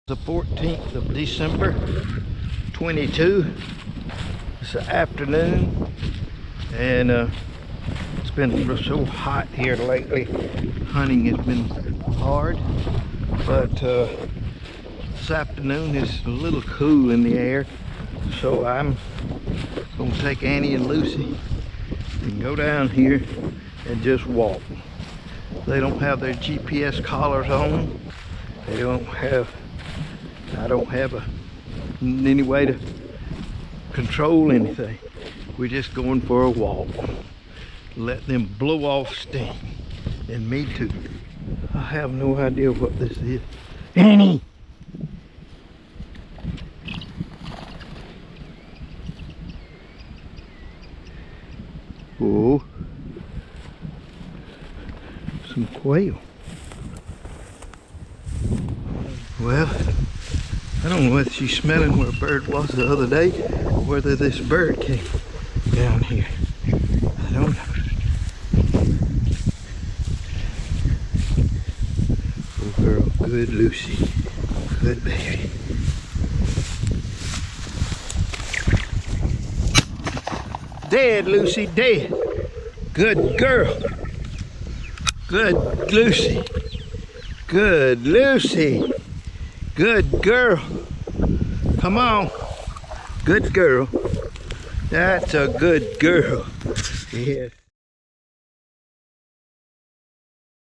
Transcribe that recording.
The 14th of December 22. It's the afternoon and it's been so hot here lately. Hunting has been hard, but this afternoon is a little cool in the air, so I'm gonna take Annie and Lucy and go down here and just walk. They don't have their GPS collars on. They don't have, I don't have any way to control anything. We're just going for a walk. Let them blow off steam. And me too. I have no idea what this is. Annie! Oh. Some quail. Well, I don't know if she's smelling where a bird was the other day, or whether this bird came down here. I don't know. Oh girl, good Lucy. Good baby. Dead, Lucy, dead. Good girl. Good Lucy. Good Lucy. Good girl. Come on. Good girl. That's a good girl. Yeah.